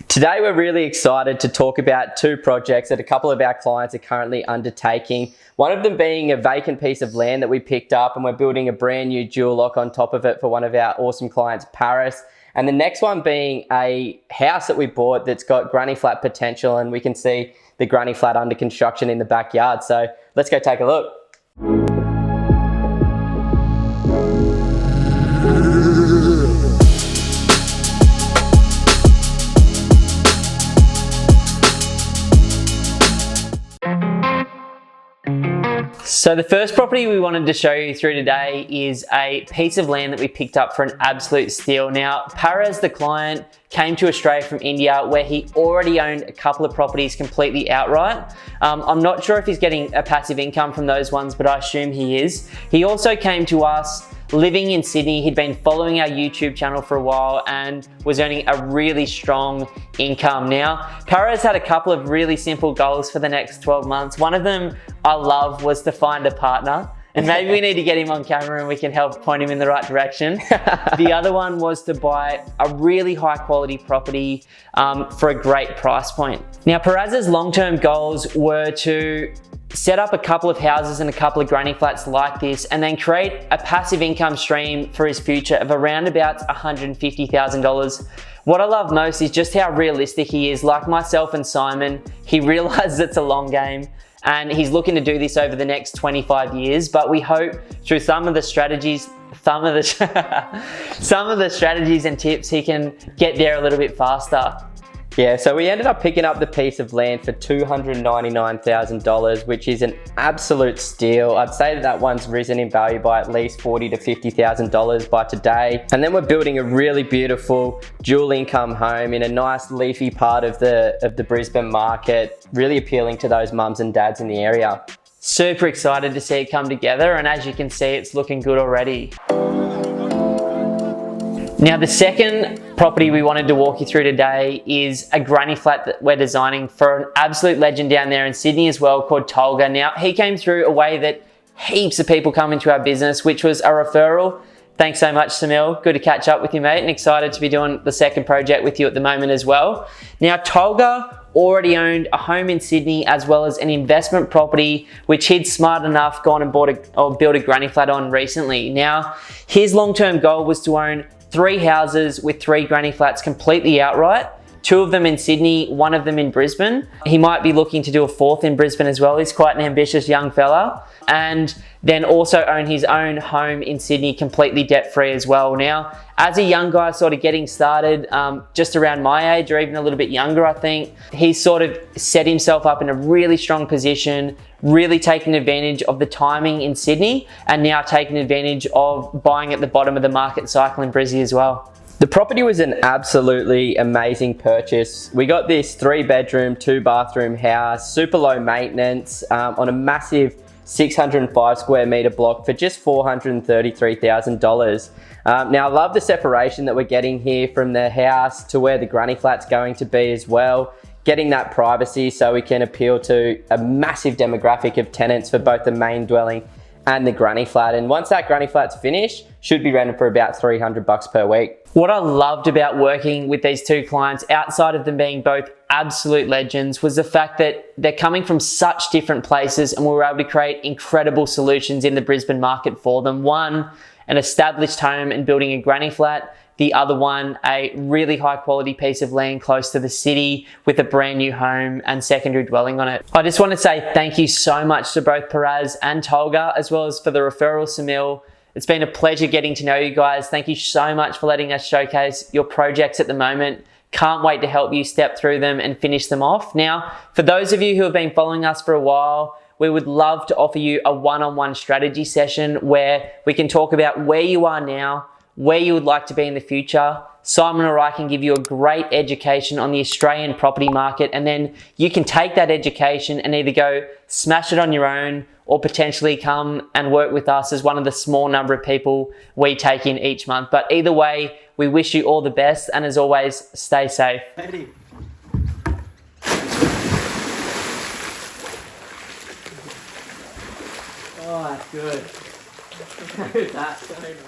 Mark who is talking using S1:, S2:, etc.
S1: Today we're really excited to talk about two projects that a couple of our clients are currently undertaking. One of them being a vacant piece of land that we picked up, and we're building a brand new dual lock on top of it for one of our awesome clients, Paras. And the next one being a house that we bought that's got granny flat potential, and we can see the granny flat under construction in the backyard. So let's go take a look. So the first property we wanted to show you through today is a piece of land that we picked up for an absolute steal. Now, Paras, the client, came to Australia from India where he already owned a couple of properties completely outright. I'm not sure if he's getting a passive income from those ones, but I assume he is. He also came to us living in Sydney. He'd been following our YouTube channel for a while and was earning a really strong income. Now, Paras had a couple of really simple goals for the next 12 months. One of them I love was to find a partner. And maybe we need to get him on camera and we can help point him in the right direction. The other one was to buy a really high quality property for a great price point. Now, Paras's long-term goals were to set up a couple of houses and a couple of granny flats like this, and then create a passive income stream for his future of around about $150,000. What I love most is just how realistic he is. Like myself and Simon, he realizes it's a long game and he's looking to do this over the next 25 years, but we hope through some of the strategies and tips, he can get there a little bit faster. Yeah, so we ended up picking up the piece of land for $299,000, which is an absolute steal. I'd say that one's risen in value by at least $40,000 to $50,000 by today. And then we're building a really beautiful dual income home in a nice leafy part of the Brisbane market, really appealing to those mums and dads in the area. Super excited to see it come together, and as you can see, it's looking good already. Now, the second property we wanted to walk you through today is a granny flat that we're designing for an absolute legend down there in Sydney as well, called Tolga. Now, he came through a way that heaps of people come into our business, which was a referral. Thanks so much, Samil. Good to catch up with you, mate, and excited to be doing the second project with you at the moment as well. Now, Tolga already owned a home in Sydney as well as an investment property, which he'd smart enough gone and built a granny flat on recently. Now, his long-term goal was to own 3 houses with 3 granny flats completely outright, 2 of them in Sydney, 1 of them in Brisbane. He might be looking to do a 4th in Brisbane as well. He's quite an ambitious young fella. And then also own his own home in Sydney completely debt-free as well. Now, as a young guy sort of getting started, just around my age or even a little bit younger, I think, he's sort of set himself up in a really strong position, really taking advantage of the timing in Sydney, and now taking advantage of buying at the bottom of the market cycle in Brizzy as well. The property was an absolutely amazing purchase. We got this 3-bedroom, 2-bathroom house, super low maintenance, on a massive 605 square meter block for just $433,000. Now, I love the separation that we're getting here from the house to where the granny flat's going to be as well. Getting that privacy so we can appeal to a massive demographic of tenants for both the main dwelling and the granny flat. And once that granny flat's finished, should be rented for about $300 per week. What I loved about working with these two clients, outside of them being both absolute legends, was the fact that they're coming from such different places, and we were able to create incredible solutions in the Brisbane market for them. One, an established home and building a granny flat. The other one, a really high quality piece of land close to the city with a brand new home and secondary dwelling on it. I just want to say thank you so much to both Paras and Tolga, as well as for the referral, Samil. It's been a pleasure getting to know you guys. Thank you so much for letting us showcase your projects at the moment. Can't wait to help you step through them and finish them off. Now, for those of you who have been following us for a while, we would love to offer you a one-on-one strategy session where we can talk about where you are now, where you would like to be in the future. Simon or I can give you a great education on the Australian property market, and then you can take that education and either go smash it on your own or potentially come and work with us as one of the small number of people we take in each month. But either way, we wish you all the best, and as always, stay safe.
S2: Ready. Oh, that's good. That's so nice.